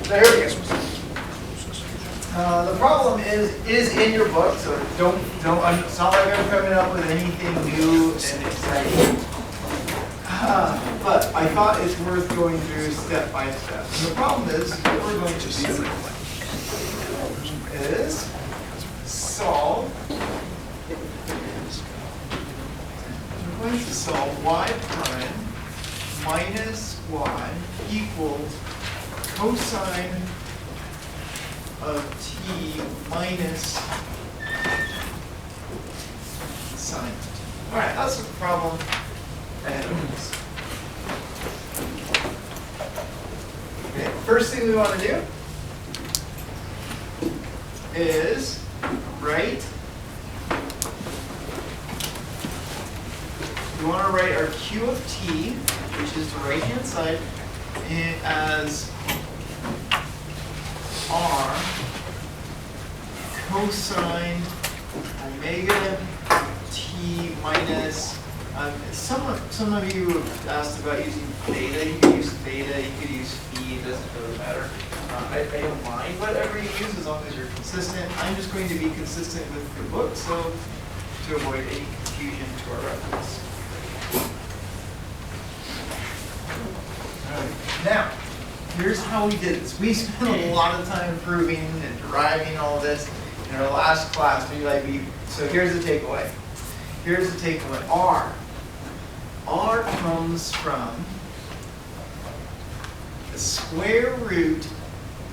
So here we go. The problem is in your book, so don't. It's not like I'm coming up with anything new and exciting. But I thought it's worth going through step by step. And the problem is, what we're going to do is solve. We're going to solve y prime minus y equals cosine of t minus sine. All right, that's the problem ahead of us. Okay, first thing we want to do is write. We want to write our q of t, which is the right-hand side, as r cosine omega t minus. Some of you have asked about using theta. You could use theta. You could use phi. It doesn't really matter. I don't mind whatever you use as long as you're consistent. I'm just going to be consistent with the book, so to avoid any confusion to our reference. All right. Now, here's how we did this. We spent a lot of time proving and deriving all this in our last class. So here's the takeaway. Here's the takeaway. R comes from the square root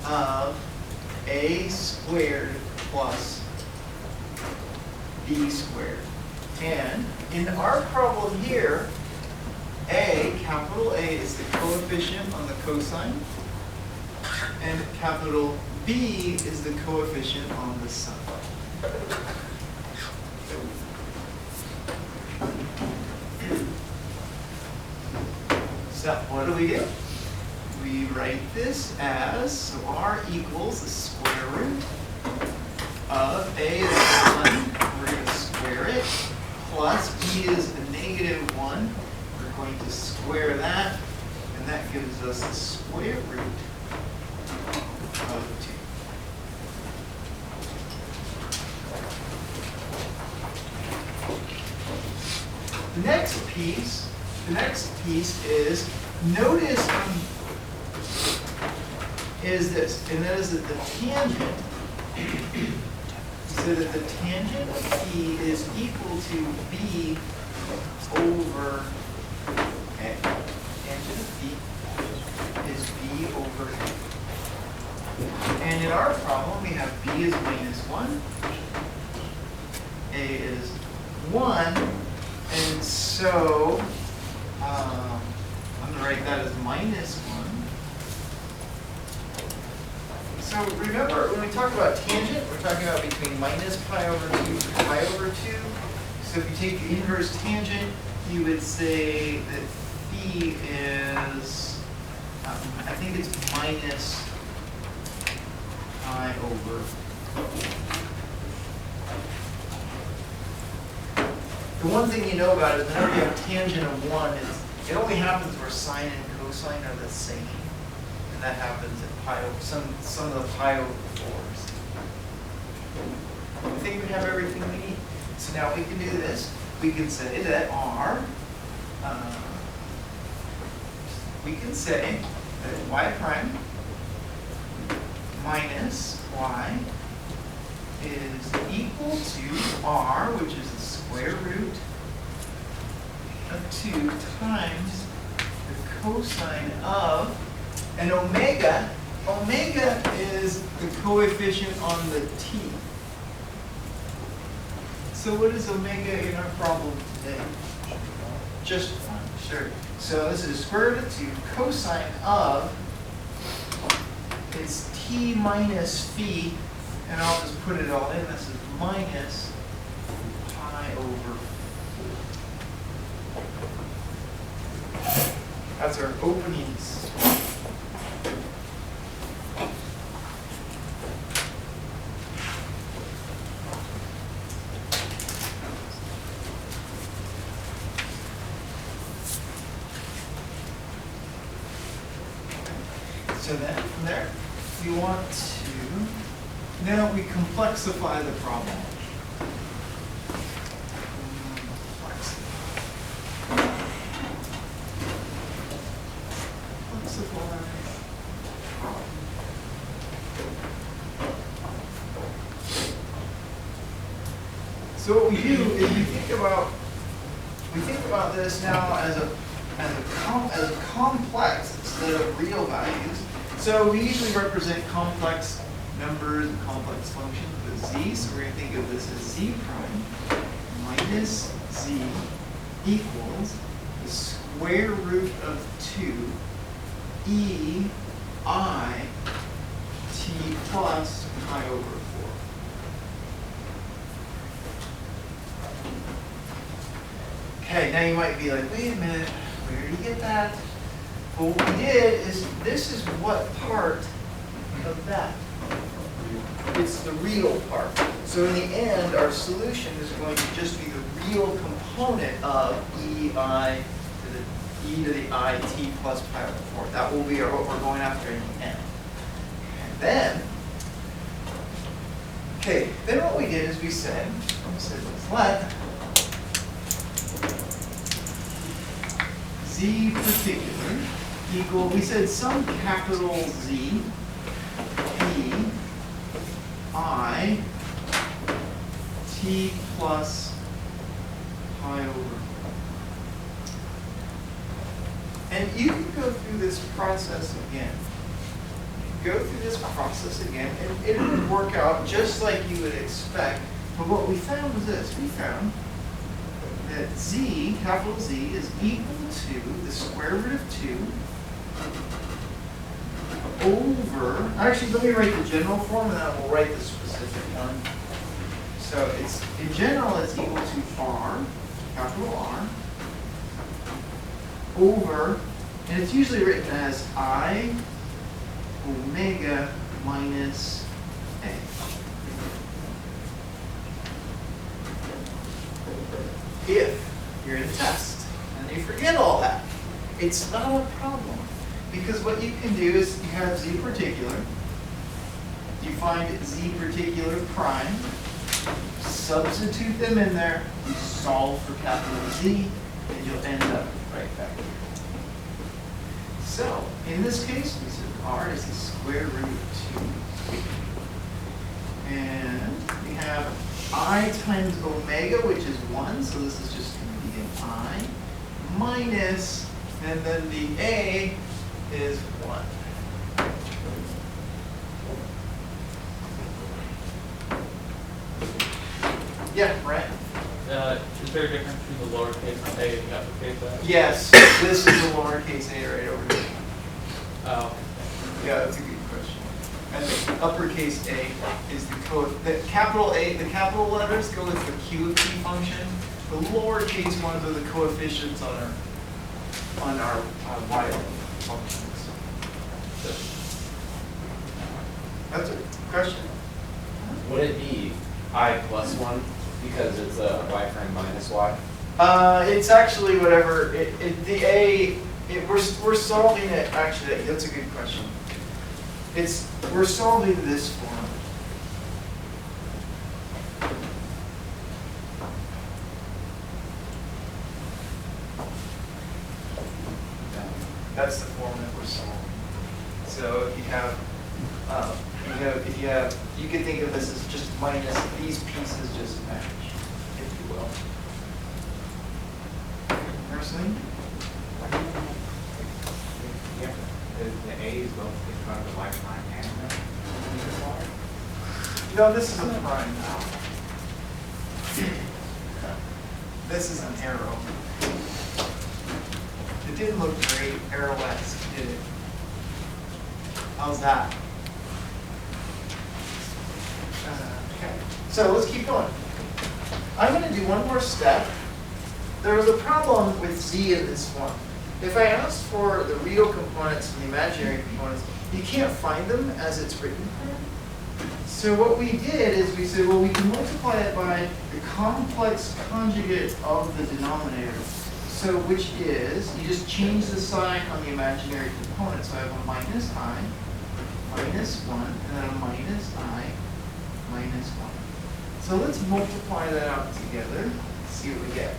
of a squared plus b squared. And in our problem here, capital A is the coefficient on the cosine, and capital B is the coefficient on the sine. So what do? We write this as, so r equals the square root of a is 1, we're going to square it, plus b is a negative 1, we're going to square that, and that gives us the square root of 2. The next piece is, notice is this, and that is that the tangent, so that the tangent of t is equal to b over a. Tangent of t is b over a. And in our problem, we have b is minus 1, a is 1, and so I'm going to write that as minus 1. So remember, when we talk about tangent, we're talking about between minus pi over 2 and pi over 2. So if you take the inverse tangent, you would say that phi is, I think it's minus pi over. The one thing you know about it is whenever you have tangent of 1, it only happens where sine and cosine are the same. And that happens at pi over, some of the pi over 4s. I think we have everything we need. So now we can do this. We can say that r, we can say that y prime minus y is equal to r, which is the square root of 2 times the cosine of, and omega is the coefficient on the t. So what is omega in our problem today? Just 1, sure. So this is square root of 2, cosine of, it's t minus phi, and I'll just put it all in. This is minus pi over 4. That's our openings. So then, from there, we want to, now we complexify the problem. So what we do is we think about this now as a complex instead of real values. So we usually represent complex numbers and complex functions with z. So we're going to think of this as z prime minus z equals the square root of 2 e I t plus pi over 4. Okay, now you might be like, wait a minute, where did you get that? Well, what we did is, this is what part of that? It's the real part. So in the end, our solution is going to just be the real component of e to the I t plus pi over 4. That will be what we're going after in the end. And then, then what we did is we said, let's let z particular equal, we said some capital Z e I t plus pi over 4. And you can go through this process again. And it would work out just like you would expect. But what we found was this. We found that z, capital Z, is equal to the square root of 2 over, actually let me write the general form and then we'll write the specific one. So it's, in general, it's equal to R, capital R, over, and it's usually written as I omega minus A. If you're in a test and you forget all that, it's not a problem. Because what you can do is you have z particular, you find z particular prime, substitute them in there, you solve for capital Z, and you'll end up right back here. So, in this case, we said R is the square root of 2. And we have I times omega, which is 1, so this is just going to be an I, minus, and then the A is 1. Yeah, Brent? Is there a difference between the lowercase a and the uppercase a? Yes, this is the lowercase a right over here. Oh. Yeah, that's a good question. And the uppercase a is the capital A, the capital letters go with the Q of T function. The lowercase ones are the coefficients on our y functions. That's a question. Would it be I plus 1 because it's a y prime minus y? It's actually whatever. The A, we're solving it. Actually, that's a good question. We're solving this form. That's the form that we're solving. So if you could think of this as just minus these pieces just match, if you will. Understand? Yeah, the A is both in front of the y prime and the y. No, this is a prime now. This is an arrow. It didn't look very arrow-esque, did it? How's that? Okay, so let's keep going. I'm going to do one more step. There was a problem with z in this one. If I asked for the real components and the imaginary components, you can't find them as it's written here. So what we did is we said, well, we can multiply it by the complex conjugate of the denominator. So which is, you just change the sign on the imaginary component. So I have a minus I minus 1, and then a minus I minus 1. So let's multiply that out together, see what we get.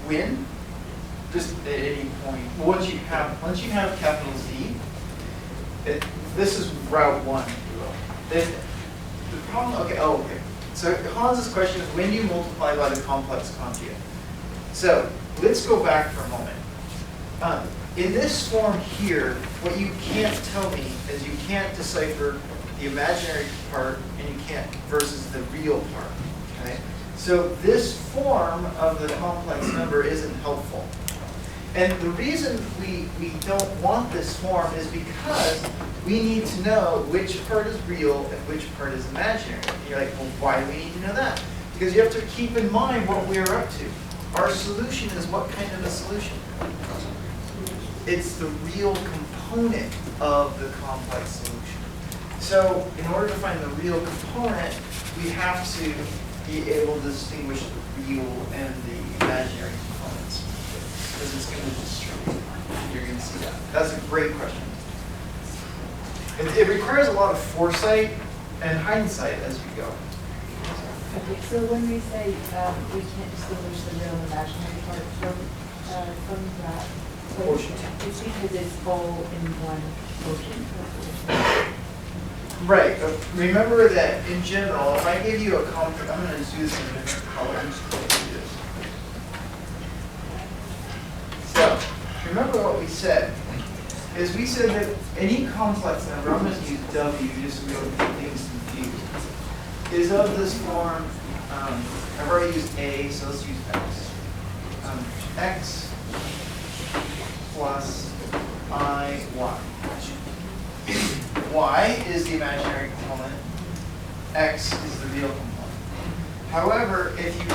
When? Just at any point. Once you have capital Z, this is route 1, if you will. Then the problem, okay. So Hans's question is when you multiply by the complex conjugate. So let's go back for a moment. In this form here, what you can't tell me is you can't decipher the imaginary part and you can't versus the real part. Okay? So this form of the complex number isn't helpful. And the reason we don't want this form is because we need to know which part is real and which part is imaginary. And you're like, well, why do we need to know that? Because you have to keep in mind what we are up to. Our solution is what kind of a solution? It's the real component of the complex solution. So in order to find the real component, we have to be able to distinguish the real and the imaginary components. Because it's going to distribute. You're going to see that. That's a great question. It requires a lot of foresight and hindsight as we go. Okay, so when we say we can't distinguish the real and imaginary part from that Quotient. it's because it's all in one quotient. Right. Remember that in general, if I give you a complex, I'm going to just do this in different colors. So remember what we said. Is we said that any complex number, I'm going to use W just so we don't get things confused, is of this form. I've already used A, so let's use X. X plus I, Y. Y is the imaginary component. X is the real component. However, if you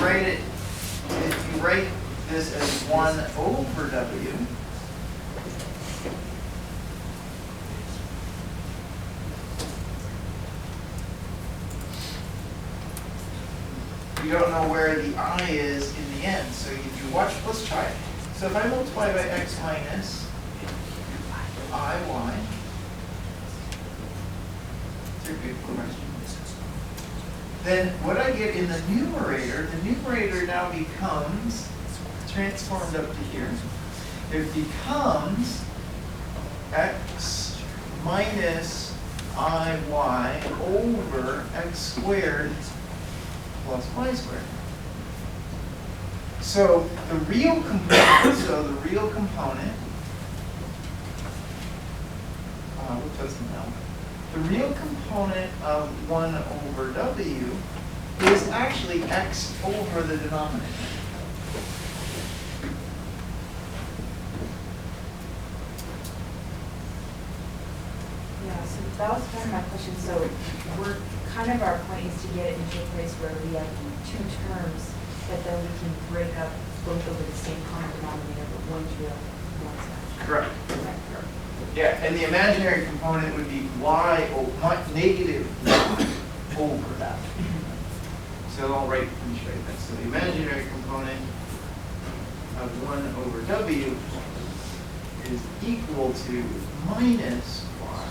write this as 1 over W, you don't know where the I is in the end. So if you watch, let's try it. So if I multiply by X minus IY, it's a good question. Then what I get in the numerator now becomes transformed up to here. It becomes X minus IY over X squared plus Y squared. So the real component, the real component of 1 over W is actually X over the denominator. Yeah, so that was kind of my question. So we're kind of our point is to get it into a place where we have two terms that then we can break up both over the same common denominator, but one's real, one's not. Correct. Correct. Yeah, and the imaginary component would be Y negative Y over that. So I'll write them straight. That's so the imaginary component of 1 over W is equal to minus Y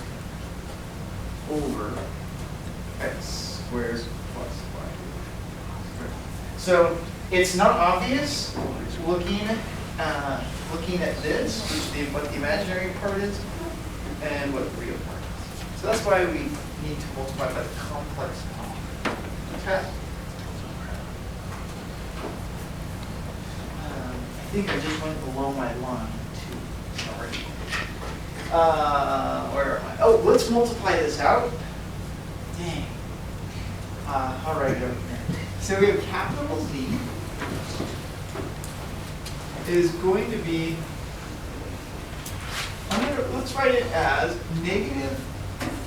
over X squared plus Y. So it's not obvious looking at this, what the imaginary part is and what the real part is. So that's why we need to multiply by the complex part. Okay. I think I just went below my line too. Sorry. Where am I? Oh, let's multiply this out. Dang. I'll write it over here. So we have capital Z is going to be, let's write it as negative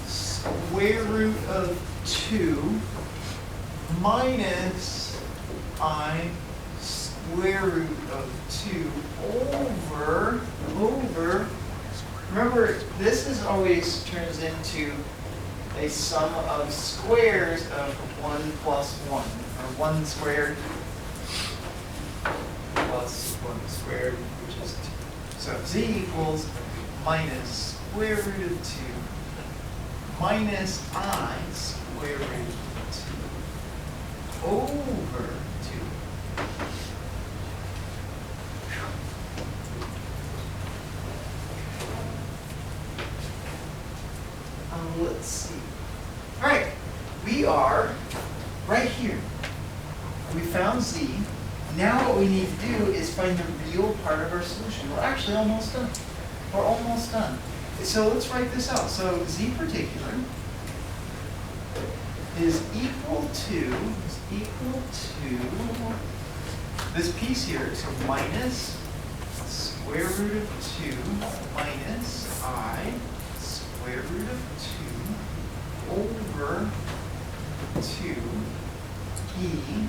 square root of 2 minus I square root of 2 over, remember this is always turns into a sum of squares of 1 plus 1, or 1 squared exponent squared, which is 2. So z equals minus square root of 2 minus I square root of 2 over 2. Let's see. All right, we are right here. We found z. Now what we need to do is find the real part of our solution. We're actually almost done. We're almost done. So let's write this out. So z particular is equal to this piece here. So minus square root of 2 minus I square root of 2 over 2 e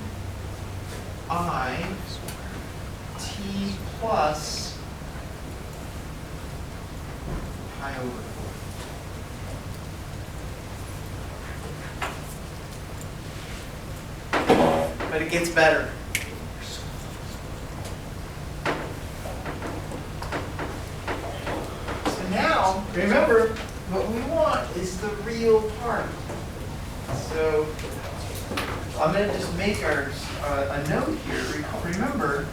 I t plus pi over 4. But it gets better. So now, remember, what we want is the real part. So I'm going to just make our a note here. Remember,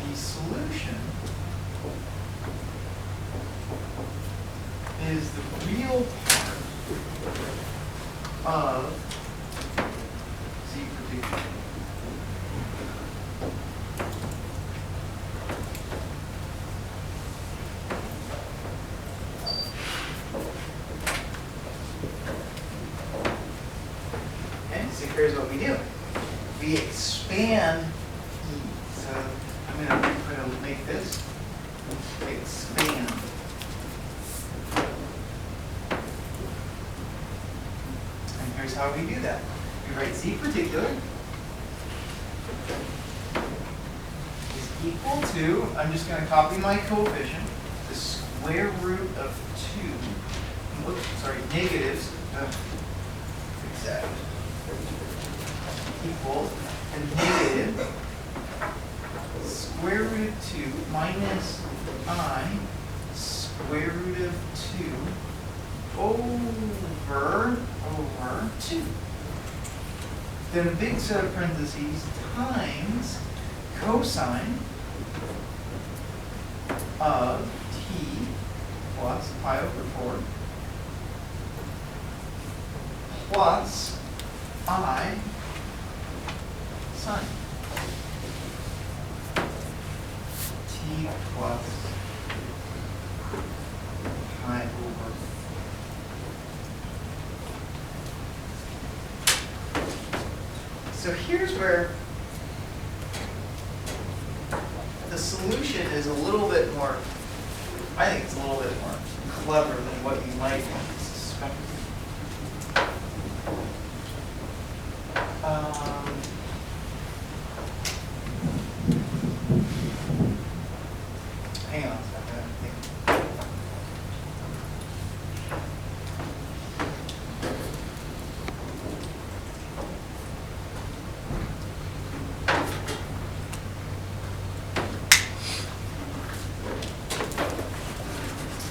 the solution is the real part of z particular. Okay, so here's what we do. We expand e. So I'm going to make this expand. And here's how we do that. We write z particular is equal to, I'm just going to copy my coefficient, the square root of 2, oops, sorry, negatives, exact, equals a negative square root of 2 minus I square root of 2 over 2. Then a big set of parentheses times cosine of t plus pi over 4 plus I sine t plus pi over 4. So here's where the solution is a little bit more, I think it's a little bit more clever than what you might suspect. Hang on a second. I think.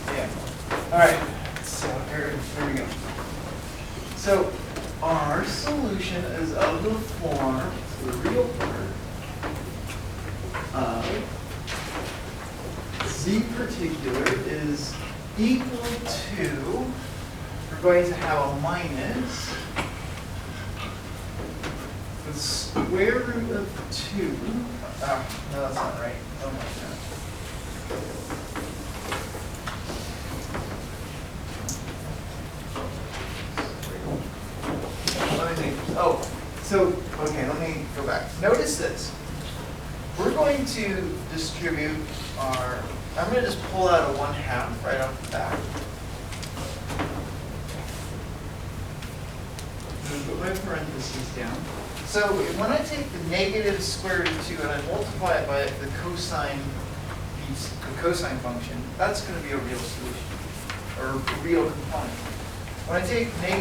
Yeah. All right. So here we go. So our solution is of the form, the real part of z particular is equal to, we're going to have a minus the square root of 2. No, that's not right. Oh my God. Let me think. Oh, so, okay, let me go back. Notice this. We're going to distribute our, I'm going to just pull out a 1/2 right off the bat. And put my parentheses down. So when I take the negative square root of 2 and I multiply it by the cosine function, that's going to be a real solution, or a real component. When I take negative